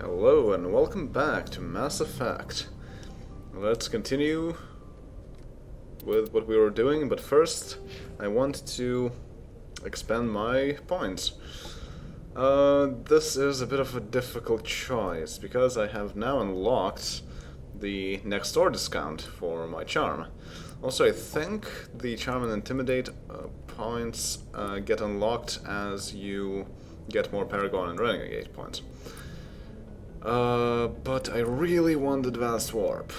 Hello and welcome back to Mass Effect. Let's continue with what we were doing, but first I want to expand my points. This is a bit of a difficult choice because I have now unlocked the next door discount for my charm. Also, I think the charm and intimidate points get unlocked as you get more Paragon and Renegade points. But I really want Advanced Warp.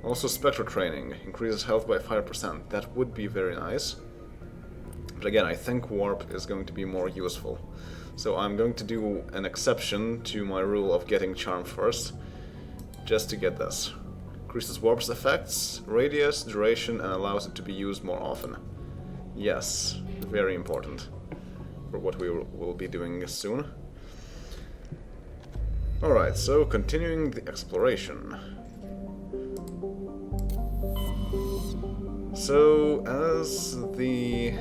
Also, Spectre Training increases health by 5%. That would be very nice. But again, I think Warp is going to be more useful. So I'm going to do an exception to my rule of getting Charm first, just to get this. Increases Warp's effects, radius, duration, and allows it to be used more often. Yes, very important for what we will be doing soon. Alright, so continuing the exploration. So, as the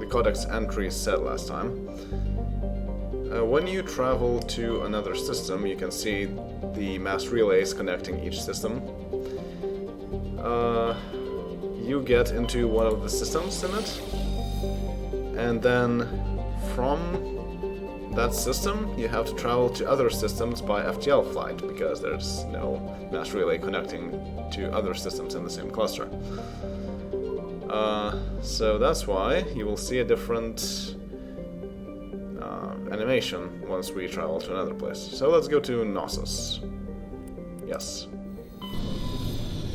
Codex entry said last time, when you travel to another system, you can see the mass relays connecting each system. You get into one of the systems in it, and then from that system, you have to travel to other systems by FTL flight, because there's no mass relay connecting to other systems in the same cluster. So that's why you will see a different animation once we travel to another place. So let's go to Knossos. Yes.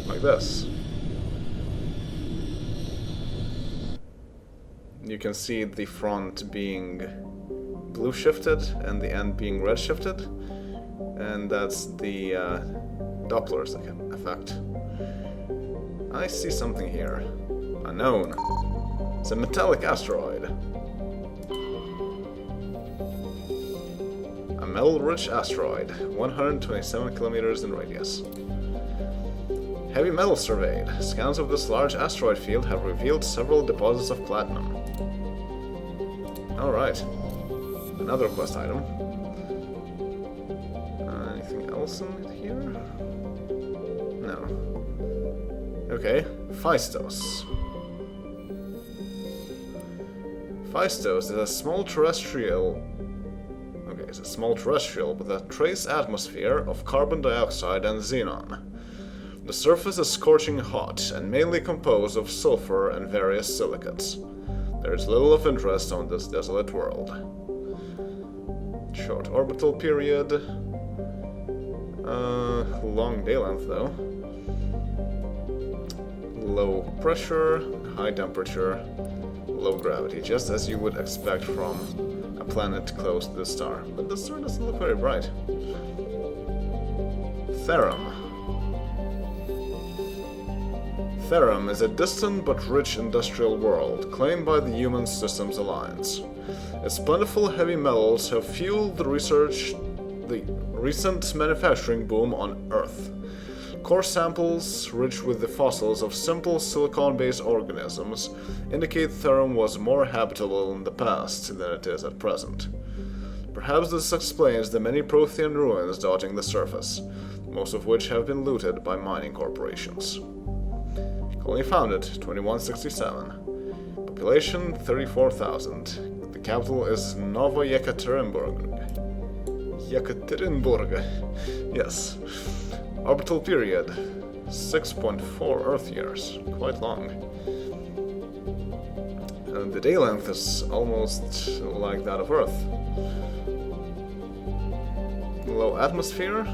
Like this. You can see the front being blue shifted and the end being red shifted, and that's the Doppler's effect. I see something here. Unknown. It's a metallic asteroid. A metal-rich asteroid, 127 kilometers in radius. Heavy metal surveyed. Scans of this large asteroid field have revealed several deposits of platinum. Alright. Another quest item. Anything else in here? No. Okay, Phaistos. Phaistos is a small terrestrial... Okay, it's a small terrestrial with a trace atmosphere of carbon dioxide and xenon. The surface is scorching hot and mainly composed of sulfur and various silicates. There is little of interest on this desolate world. Short orbital period. Long day length though. Low pressure, high temperature, low gravity, just as you would expect from a planet close to the star. But the star doesn't look very bright. Therum. Therum is a distant but rich industrial world claimed by the Human Systems Alliance. Its plentiful heavy metals have fueled the recent manufacturing boom on Earth. Core samples, rich with the fossils of simple silicon-based organisms, indicate Therum was more habitable in the past than it is at present. Perhaps this explains the many Prothean ruins dotting the surface, most of which have been looted by mining corporations. Colony founded 2167. Population 34,000. The capital is Novo Yekaterinburg. Yes. Orbital period 6.4 Earth years. Quite long. The day length is almost like that of Earth. Low atmosphere.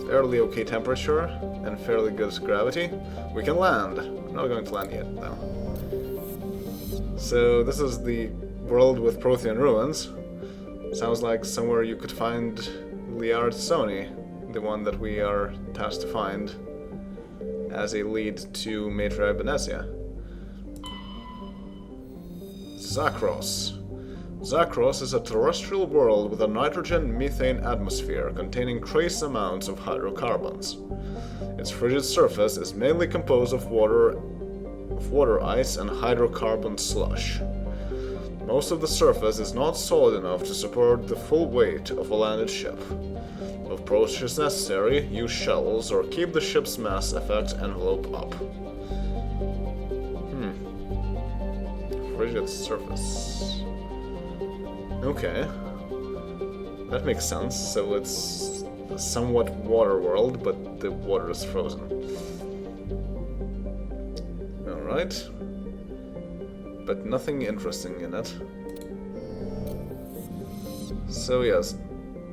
Fairly okay temperature and fairly good gravity. We can land. I'm not going to land yet, though. So this is the world with Prothean ruins. Sounds like somewhere you could find Liard Sony, the one that we are tasked to find as a lead to Matra Benezia. Zakros. Zakros is a terrestrial world with a nitrogen-methane atmosphere containing trace amounts of hydrocarbons. Its frigid surface is mainly composed of water ice and hydrocarbon slush. Most of the surface is not solid enough to support the full weight of a landed ship. If approach is necessary, use shells or keep the ship's mass effect envelope up. Frigid surface. Okay. That makes sense. So it's a somewhat water world, but the water is frozen. Alright. But nothing interesting in it. So yes,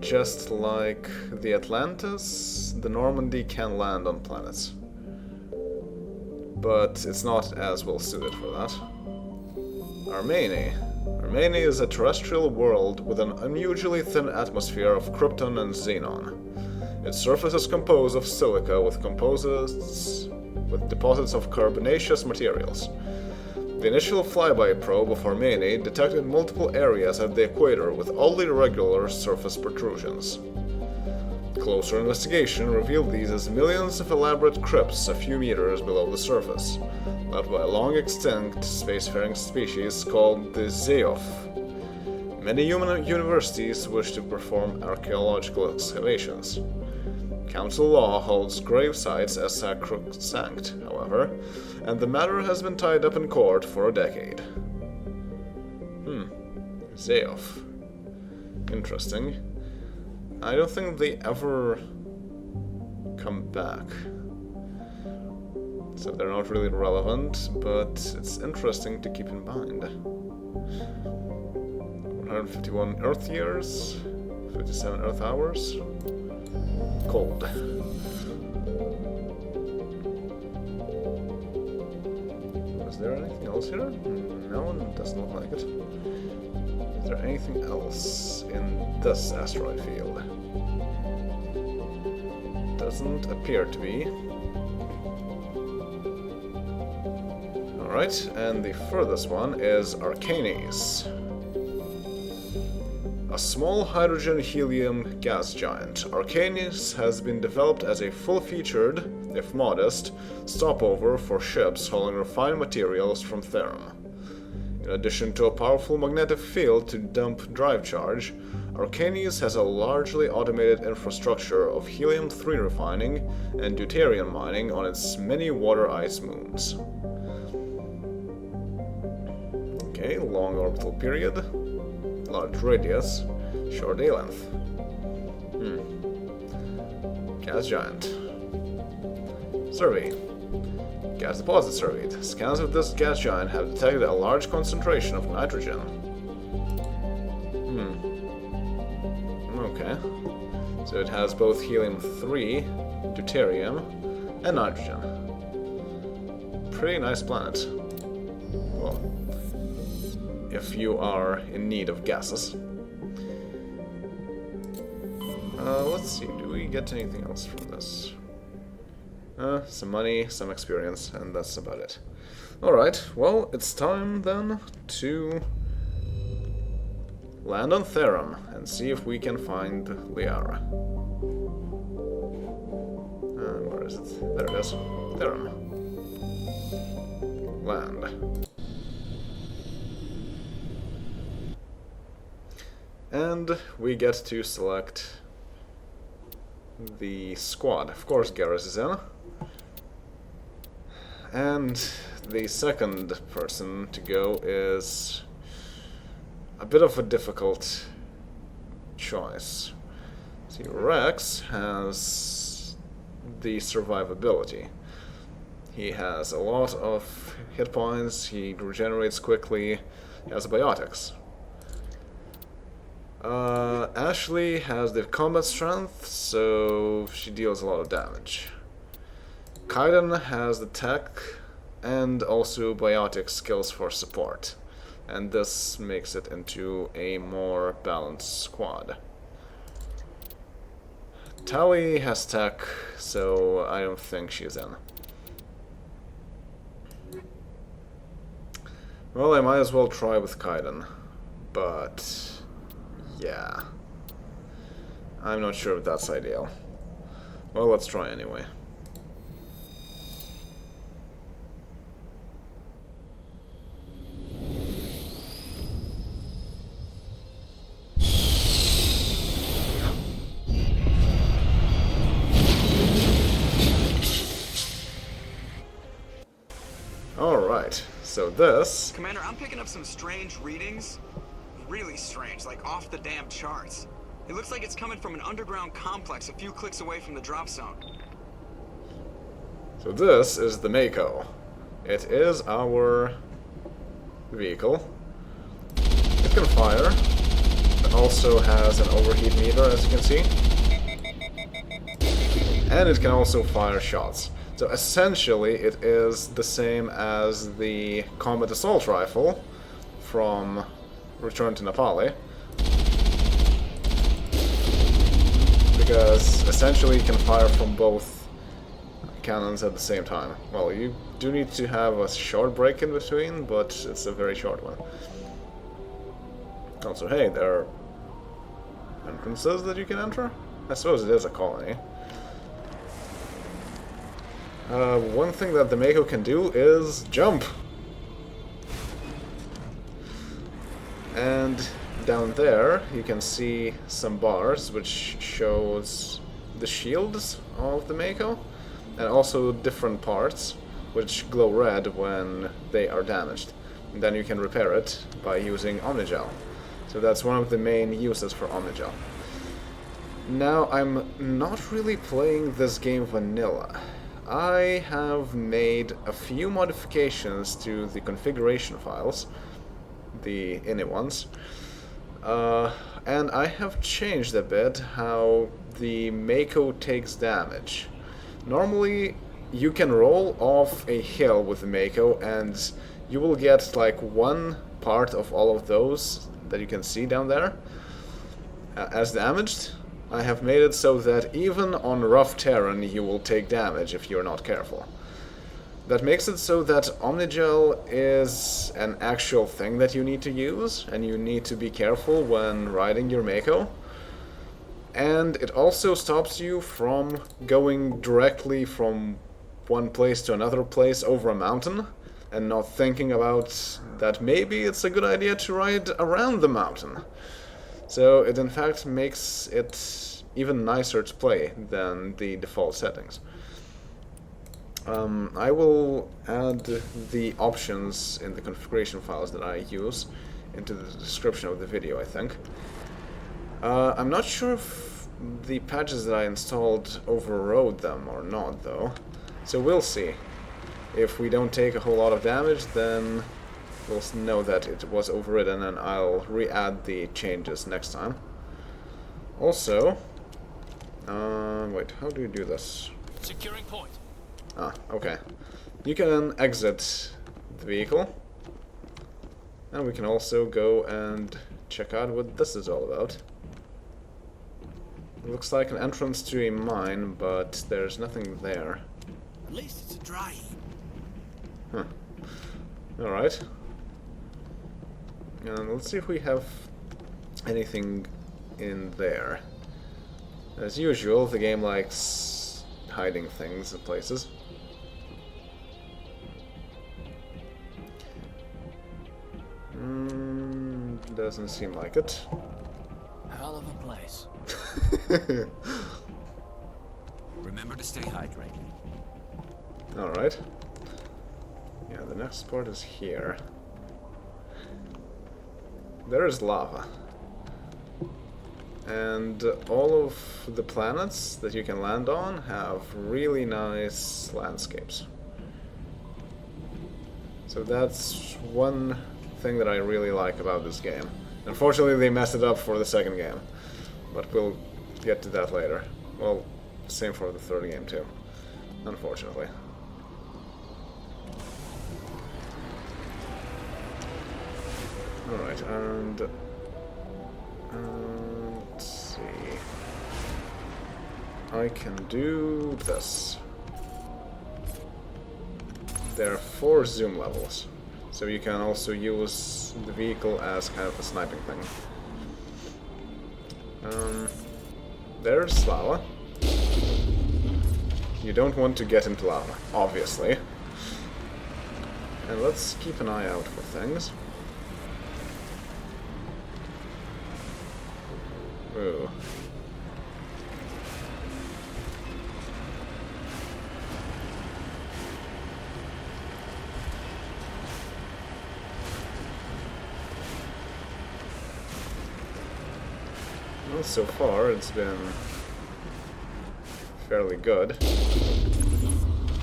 just like the Atlantis, the Normandy can land on planets. But it's not as well suited for that. Armeni. Armeni is a terrestrial world with an unusually thin atmosphere of krypton and xenon. Its surface is composed of silica with deposits of carbonaceous materials. The initial flyby probe of Armeni detected multiple areas at the equator with oddly irregular surface protrusions. Closer investigation revealed these as millions of elaborate crypts a few meters below the surface, led by a long-extinct spacefaring species called the Zeof. Many human universities wish to perform archaeological excavations. Council law holds grave sites as sacrosanct, however, and the matter has been tied up in court for a decade. Zeof. Interesting. I don't think they ever come back. So they're not really relevant, but it's interesting to keep in mind. 151 Earth years, 57 Earth hours. Cold. Is there anything else here? No, it doesn't look like it. Is there anything else in this asteroid field? Doesn't appear to be. Alright, and the furthest one is Arcanes. A small hydrogen-helium gas giant, Arcanes has been developed as a full-featured, if modest, stopover for ships hauling refined materials from Therum. In addition to a powerful magnetic field to dump drive charge, Arcanes has a largely automated infrastructure of helium-3 refining and deuterium mining on its many water-ice moons. Okay, long orbital period. Large radius, short day length. Gas giant. Survey. Gas deposit surveyed. Scans of this gas giant have detected a large concentration of nitrogen. Okay. So it has both helium-3, deuterium, and nitrogen. Pretty nice planet. Well, if you are in need of gases. Let's see, do we get anything else from this? Some money, some experience, and that's about it. Alright, well, it's time then to land on Therum and see if we can find Liara. Where is it? There it is. Therum. Land. And we get to select the squad. Of course, Garrus is in. And the second person to go is a bit of a difficult choice. See, Rex has the survivability. He has a lot of hit points, he regenerates quickly, he has biotics. Ashley has the combat strength, so she deals a lot of damage. Kaiden has the tech and also biotic skills for support, and this makes it into a more balanced squad. Tali has tech, so I don't think she's in. Well, I might as well try with Kaiden, but yeah, I'm not sure if that's ideal. Well, let's try anyway. So this... Commander, I'm picking up some strange readings. Really strange, like off the damn charts. It looks like it's coming from an underground complex a few clicks away from the drop zone. So this is the Mako. It is our vehicle. It can fire. It also has an overheat meter, as you can see. And it can also fire shots. So essentially it is the same as the combat assault rifle from Return to Nepali. Because essentially you can fire from both cannons at the same time. Well, you do need to have a short break in between, but it's a very short one. Also, hey, there are entrances that you can enter? I suppose it is a colony. One thing that the Mako can do is jump! And down there you can see some bars which shows the shields of the Mako, and also different parts which glow red when they are damaged. And then you can repair it by using Omnigel. So that's one of the main uses for Omnigel. Now, I'm not really playing this game vanilla. I have made a few modifications to the configuration files, the ini ones, and I have changed a bit how the Mako takes damage. Normally, you can roll off a hill with the Mako and you will get like one part of all of those that you can see down there as damaged. I have made it so that even on rough terrain you will take damage if you're not careful. That makes it so that Omnigel is an actual thing that you need to use, and you need to be careful when riding your Mako. And it also stops you from going directly from one place to another place over a mountain, and not thinking about that maybe it's a good idea to ride around the mountain. So it in fact makes it even nicer to play than the default settings. I will add the options in the configuration files that I use into the description of the video, I think. I'm not sure if the patches that I installed overrode them or not, though. So we'll see. If we don't take a whole lot of damage, then we'll know that it was overridden, and I'll re-add the changes next time. Also, wait, how do you do this? Securing point. Ah, okay. You can exit the vehicle, and we can also go and check out what this is all about. It looks like an entrance to a mine, but there's nothing there. At least it's a dry heap. Huh. Alright. And let's see if we have anything in there. As usual, the game likes hiding things in places. Doesn't seem like it. Hell of a place. Remember to stay hydrated. Alright. Yeah, the next part is here. There is lava. And all of the planets that you can land on have really nice landscapes. So that's one thing that I really like about this game. Unfortunately, they messed it up for the second game, but we'll get to that later. Well, same for the third game too, unfortunately. Alright, and let's see. I can do this. There are 4 zoom levels, so you can also use the vehicle as kind of a sniping thing. There's lava. You don't want to get into lava, obviously. And let's keep an eye out for things. Ooh. Well, so far it's been fairly good.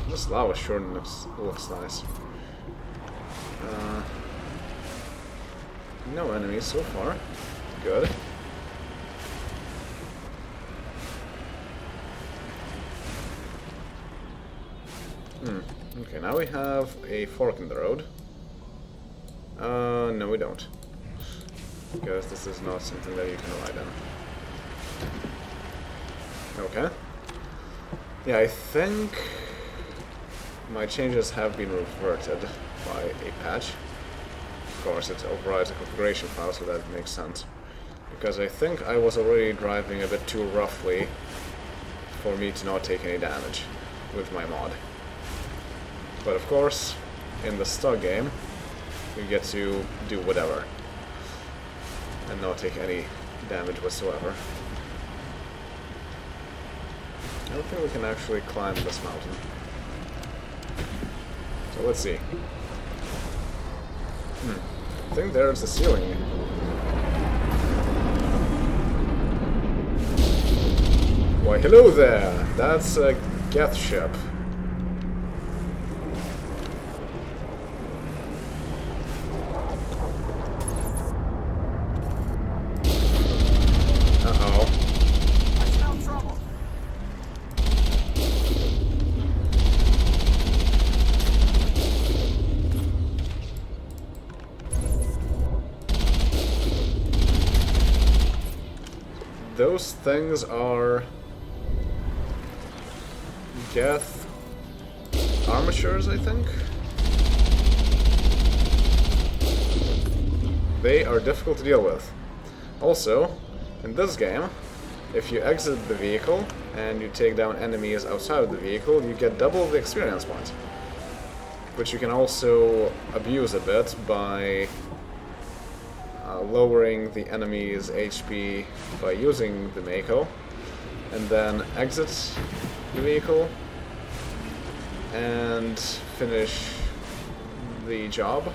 This lava sure looks nice. No enemies so far. Good. Okay, now we have a fork in the road. No we don't. Because this is not something that you can ride in. Okay. Yeah, I think my changes have been reverted by a patch. Of course, it overrides the configuration file, so that makes sense. Because I think I was already driving a bit too roughly for me to not take any damage with my mod. But of course, in the stock game, you get to do whatever and not take any damage whatsoever. I don't think we can actually climb this mountain. So let's see. I think there's the ceiling. Why, hello there! That's a Geth ship. Those things are Geth armatures, I think. They are difficult to deal with. Also, in this game, if you exit the vehicle and you take down enemies outside of the vehicle, you get double the experience points. Which you can also abuse a bit by lowering the enemy's HP by using the Mako, and then exit the vehicle and finish the job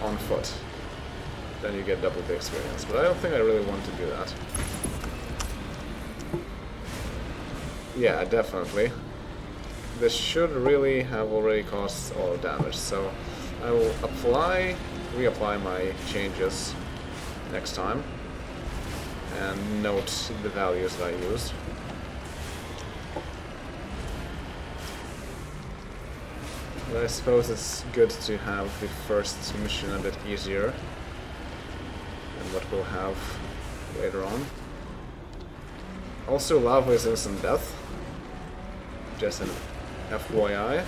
on foot. Then you get double the experience, but I don't think I really want to do that. Yeah, definitely. This should really have already caused all damage, so I will reapply my changes next time and note the values that I used. But I suppose it's good to have the first mission a bit easier than what we'll have later on. Also, lava is instant death. Just an FYI.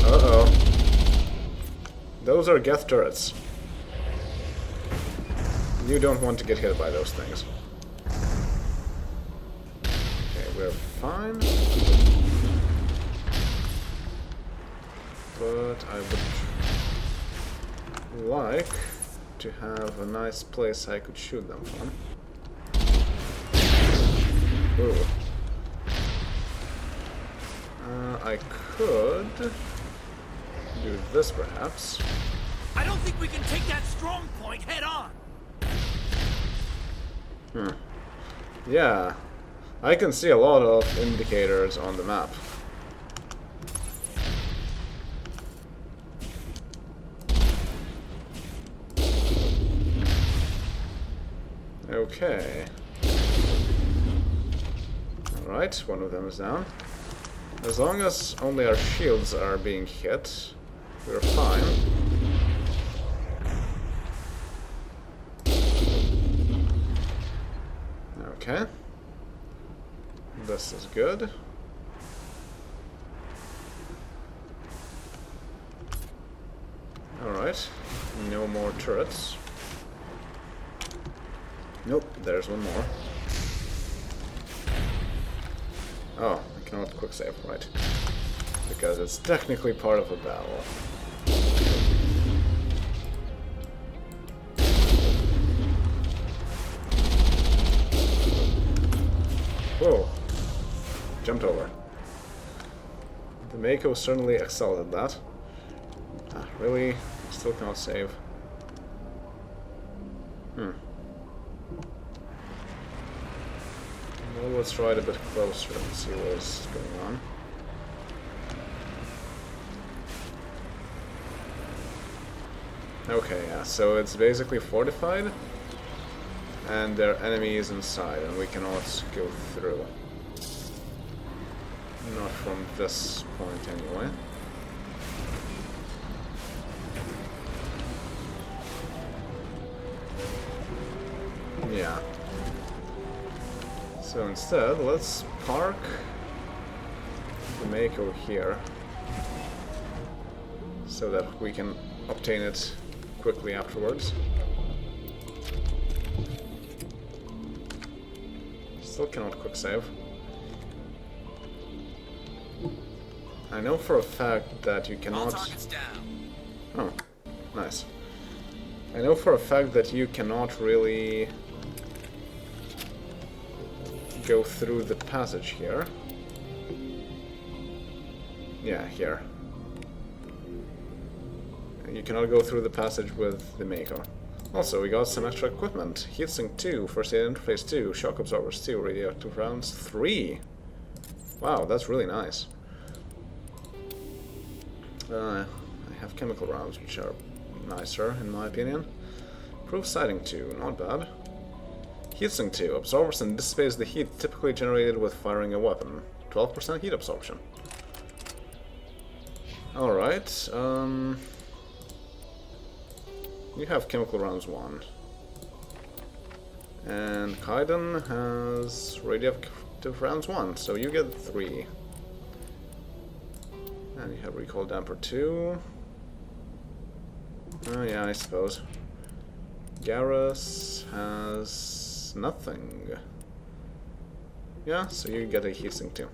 Uh-oh. Those are Geth turrets. You don't want to get hit by those things. Okay, we're fine. But I would like to have a nice place I could shoot them from. Ooh. I could do this perhaps. I don't think we can take that strong point head on. Yeah, I can see a lot of indicators on the map. Okay. Alright, one of them is down. As long as only our shields are being hit, we're fine. Okay. This is good. Alright. No more turrets. Nope, there's one more. Oh, I cannot quick save, right. Because it's technically part of a battle. Whoa. Jumped over. The Mako certainly excelled at that. Ah, really? Still cannot save. Well, let's try it a bit closer and see what's going on. Okay, yeah, so it's basically fortified, and there are enemies inside, and we cannot go through. Not from this point, anyway. Yeah. So instead, let's park the Mako here, so that we can obtain it quickly afterwards. Still cannot quick save. I know for a fact that you cannot... Oh, nice. I know for a fact that you cannot really go through the passage here. Yeah, here. You cannot go through the passage with the Mako. Also, we got some extra equipment. Heatsink 2, first aid interface 2, shock absorbers 2, radioactive rounds 3. Wow, that's really nice. I have chemical rounds, which are nicer, in my opinion. Proof sighting 2, not bad. Heatsink 2, absorbs and dissipates the heat typically generated with firing a weapon. 12% heat absorption. Alright, you have chemical rounds 1. And Kaiden has radioactive rounds 1, so you get 3. And you have recoil damper 2. Oh yeah, I suppose. Garrus has nothing. Yeah, so you get a heatsink too.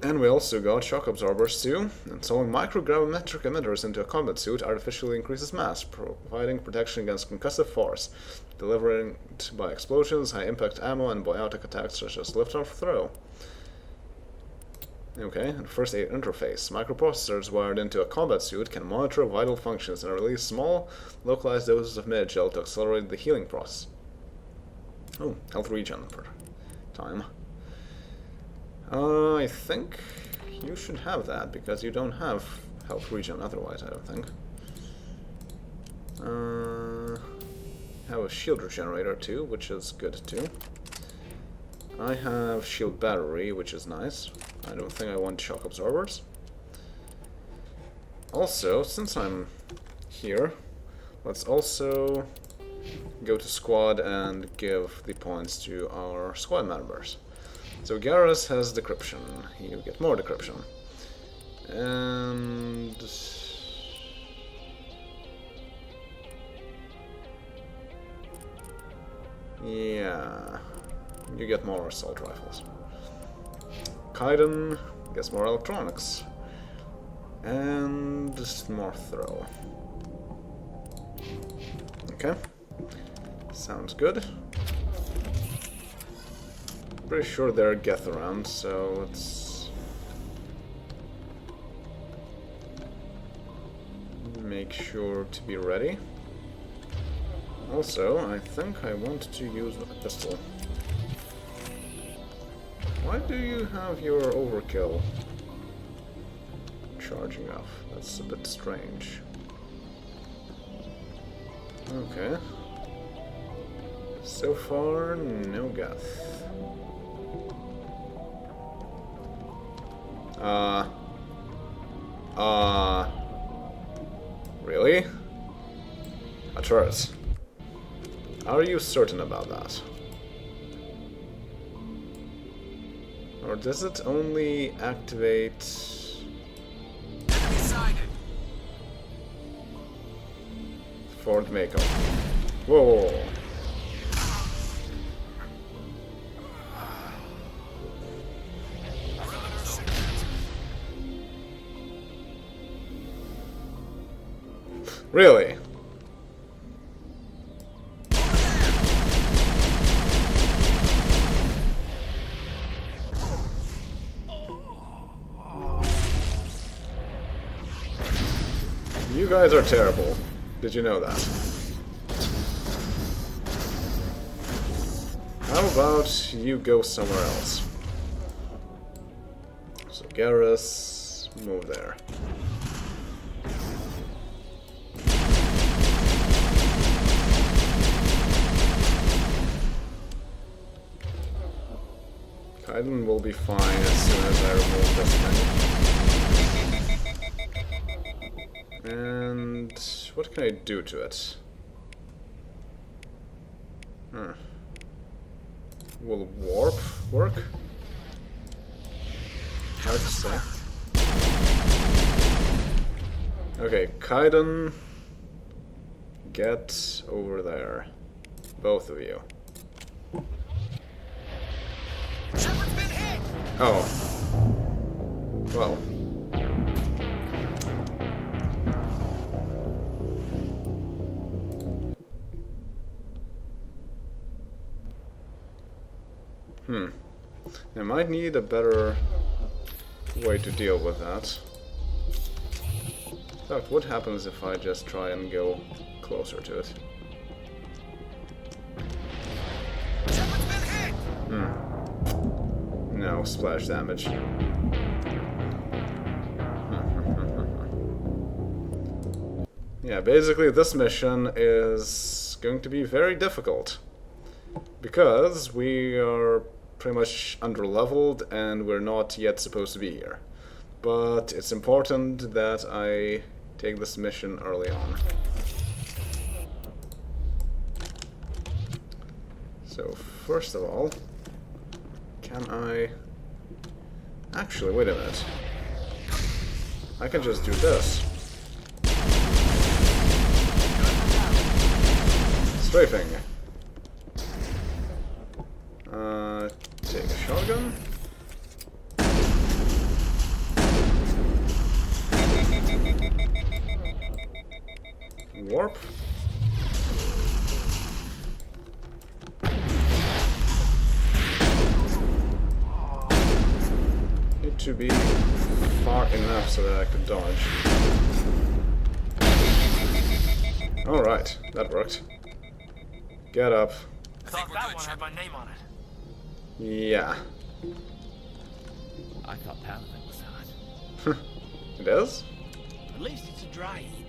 And we also got shock absorbers too. Installing microgravimetric emitters into a combat suit artificially increases mass, providing protection against concussive force, delivering by explosions, high impact ammo, and biotic attacks such as lift or throw. Okay, and first aid interface. Microprocessors wired into a combat suit can monitor vital functions and release small, localized doses of med-gel to accelerate the healing process. Oh, health regen per time. I think you should have that, because you don't have health regen otherwise, I don't think. Have a shield regenerator too, which is good too. I have shield battery, which is nice. I don't think I want shock absorbers. Also, since I'm here, let's also go to squad and give the points to our squad members. So Garrus has decryption. You get more decryption. And... yeah, you get more assault rifles. Kaiden gets more electronics. And just more throw. Okay. Sounds good. Pretty sure there are Geth around, so let's make sure to be ready. Also, I think I want to use a pistol. Why do you have your overkill charging off? That's a bit strange. Okay. So far, no Geth. Really? A turret. Are you certain about that? Or does it only activate... for the Mako? Whoa! Really? guys are terrible. Did you know that? How about you go somewhere else? So Garrus, move there. Kaiden will be fine as soon as I remove this thing. And what can I do to it? Will warp work? Hard to say. Okay, Kaiden, get over there. Both of you. Shepard's been hit! Oh. Well. I might need a better way to deal with that. In fact, what happens if I just try and go closer to it? Shepard's been hit! No, splash damage. Yeah, basically this mission is going to be very difficult. Because we are pretty much under-leveled and we're not yet supposed to be here. But it's important that I take this mission early on. So first of all, can I... Actually, wait a minute. I can just do this. Strafing. Take a shotgun. Warp. Need to be far enough so that I could dodge. Alright, that worked. Get up. I thought that one had my name on it. Yeah. I thought Paladin was hot. It is? At least it's a dry heat.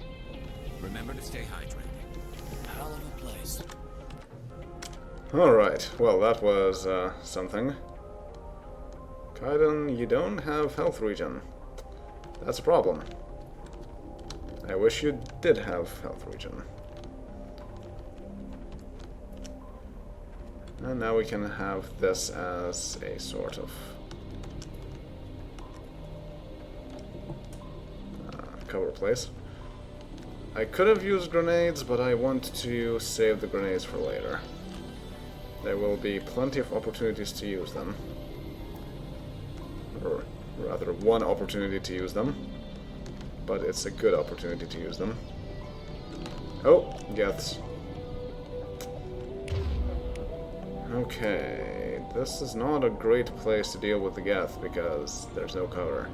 Remember to stay hydrated. Hell of a place. Alright, well that was something. Kaiden, you don't have health regen. That's a problem. I wish you did have health regen. And now we can have this as a sort of cover place. I could have used grenades, but I want to save the grenades for later. There will be plenty of opportunities to use them. Or rather, one opportunity to use them. But it's a good opportunity to use them. Oh, Geths. Okay, this is not a great place to deal with the Geth because there's no cover.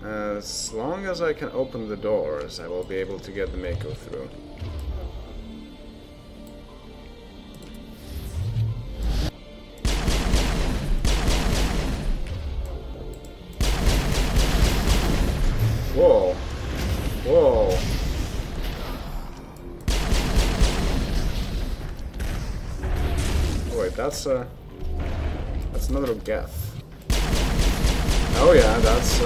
As long as I can open the doors, I will be able to get the Mako through. Whoa. Whoa. Oh, wait, that's another Geth. Oh yeah, that's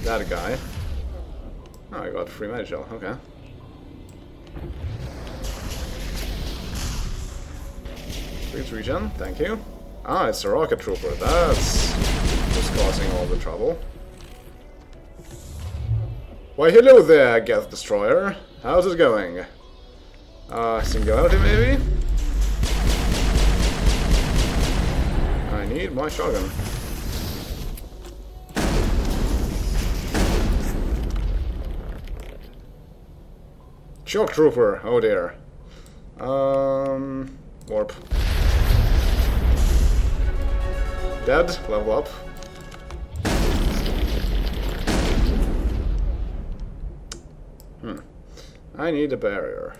that guy. Oh, I got free magic gel, okay. Please regen, thank you. Ah, it's a rocket trooper, that's just causing all the trouble. Why, hello there, Geth Destroyer. How's it going? Singularity, maybe? I need my shotgun. Shock Trooper! Oh dear. Warp. Dead. Level up. I need a barrier.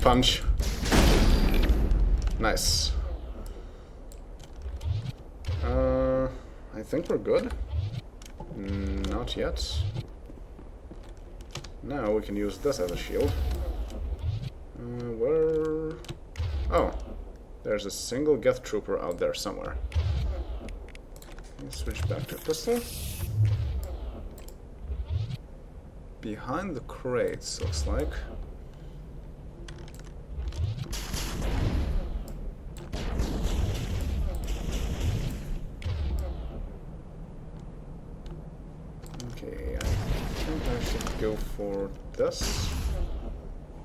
Punch. Nice. I think we're good. Not yet. Now we can use this as a shield. Where... Oh. There's a single Geth Trooper out there somewhere. Let's switch back to pistol. Behind the crates, looks like. Okay, I think I should go for this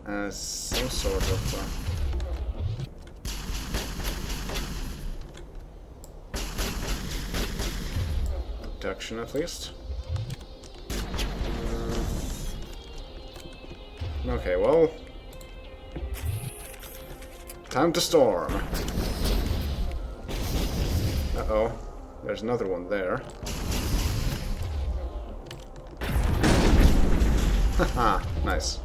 as some sort of protection, at least. Okay, well, time to storm. Uh-oh, there's another one there. Haha, nice.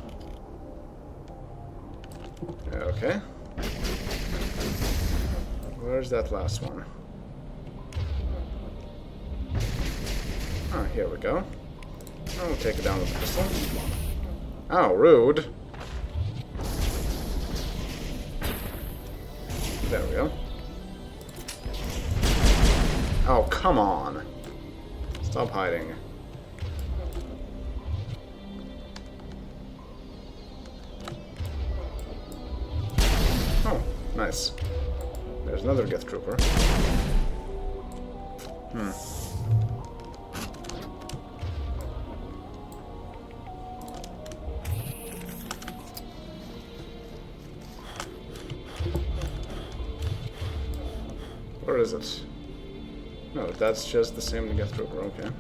Okay. Where's that last one? Ah, here we go. I'll take it down with the pistol. Oh, rude. There we go. Oh, come on. Stop hiding. Oh, nice. There's another Geth Trooper. Where is it? No, that's just the same Geth Trooper, okay.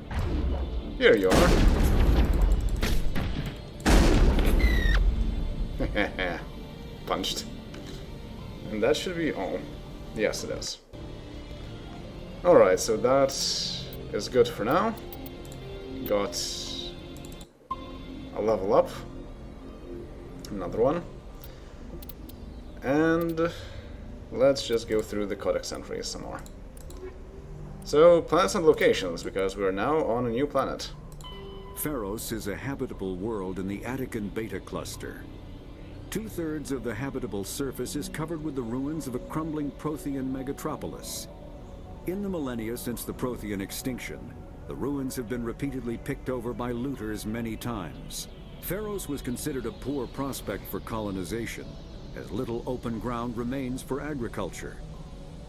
Here you are. Punched. And that should be all. Yes, it is. Alright, so that is good for now. Got a level up. Another one. And let's just go through the codex entries some more. So, planets and locations, because we are now on a new planet. Pharos is a habitable world in the Attican Beta Cluster. 2/3 of the habitable surface is covered with the ruins of a crumbling Prothean megatropolis. In the millennia since the Prothean extinction, the ruins have been repeatedly picked over by looters many times. Pharos was considered a poor prospect for colonization, as little open ground remains for agriculture.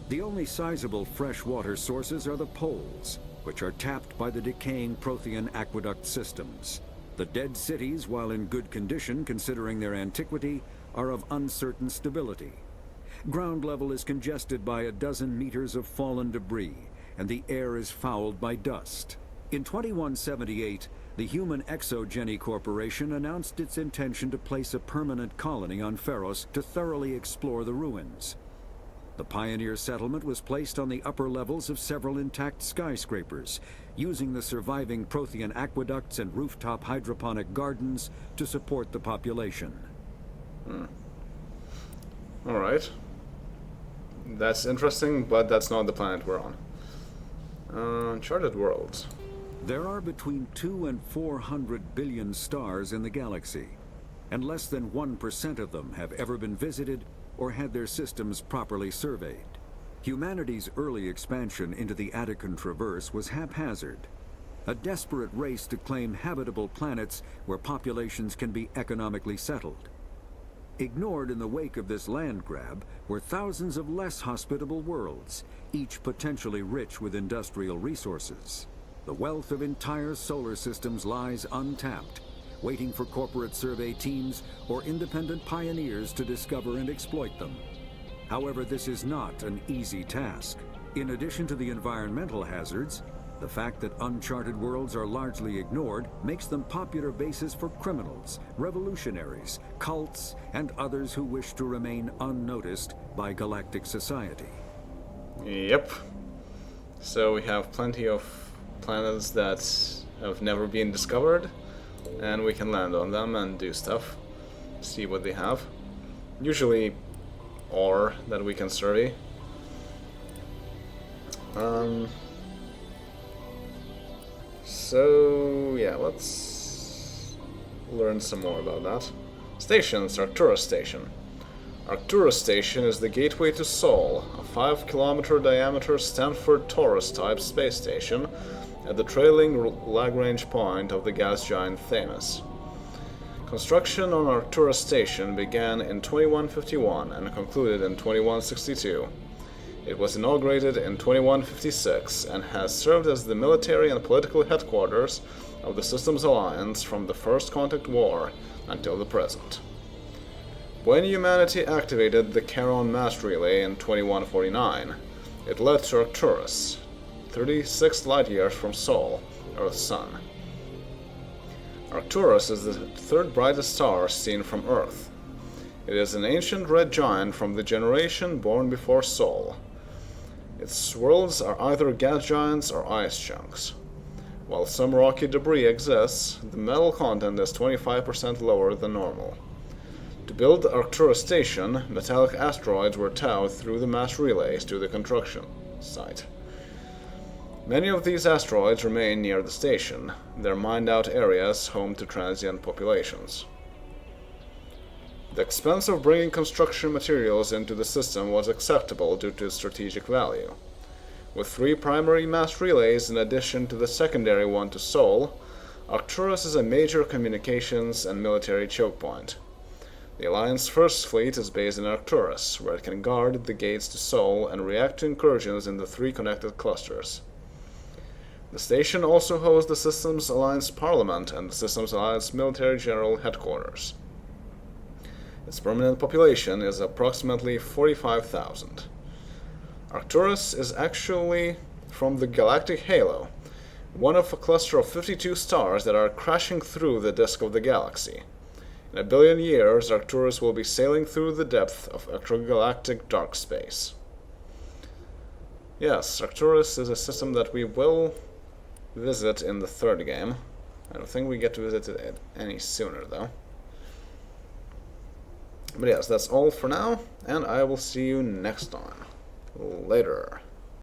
The only sizable freshwater sources are the poles, which are tapped by the decaying Prothean aqueduct systems. The dead cities, while in good condition considering their antiquity, are of uncertain stability. Ground level is congested by a dozen meters of fallen debris, and the air is fouled by dust. In 2178, the Human Exogeny Corporation announced its intention to place a permanent colony on Pharos to thoroughly explore the ruins. The pioneer settlement was placed on the upper levels of several intact skyscrapers, using the surviving Prothean aqueducts and rooftop hydroponic gardens to support the population. Alright. That's interesting, but that's not the planet we're on. Uncharted worlds. There are between 200 and 400 billion stars in the galaxy, and less than 1% of them have ever been visited or had their systems properly surveyed. Humanity's early expansion into the Attican Traverse was haphazard, a desperate race to claim habitable planets where populations can be economically settled. Ignored in the wake of this land grab were thousands of less hospitable worlds, each potentially rich with industrial resources. The wealth of entire solar systems lies untapped, waiting for corporate survey teams or independent pioneers to discover and exploit them. However, this is not an easy task. In addition to the environmental hazards, The fact that uncharted worlds are largely ignored makes them popular bases for criminals, revolutionaries, cults, and others who wish to remain unnoticed by galactic society. Yep. So we have plenty of planets that have never been discovered, and we can land on them and do stuff, see what they have. Usually ore that we can survey. So yeah, let's learn some more about that. Stations. Arcturus Station. Arcturus Station is the gateway to Sol, a 5-kilometer diameter Stanford Torus-type space station at the trailing Lagrange point of the gas giant Themis. Construction on Arcturus Station began in 2151 and concluded in 2162. It was inaugurated in 2156 and has served as the military and political headquarters of the Systems Alliance from the First Contact War until the present. When humanity activated the Charon mass relay in 2149, it led to Arcturus, 36 light-years from Sol, Earth's sun. Arcturus is the third brightest star seen from Earth. It is an ancient red giant from the generation born before Sol. Its worlds are either gas giants or ice chunks. While some rocky debris exists, the metal content is 25% lower than normal. To build the Arcturus Station, metallic asteroids were towed through the mass relays to the construction site. Many of these asteroids remain near the station, their mined-out areas home to transient populations. The expense of bringing construction materials into the system was acceptable due to its strategic value. With 3 primary mass relays in addition to the secondary one to Sol, Arcturus is a major communications and military choke point. The Alliance First Fleet is based in Arcturus, where it can guard the gates to Sol and react to incursions in the 3 connected clusters. The station also hosts the Systems Alliance Parliament and the Systems Alliance Military General Headquarters. Its permanent population is approximately 45,000. Arcturus is actually from the galactic halo, one of a cluster of 52 stars that are crashing through the disk of the galaxy. In 1 billion years, Arcturus will be sailing through the depth of extragalactic dark space. Yes, Arcturus is a system that we will visit in the 3rd game. I don't think we get to visit it any sooner, though. But yes, that's all for now, and I will see you next time. Later.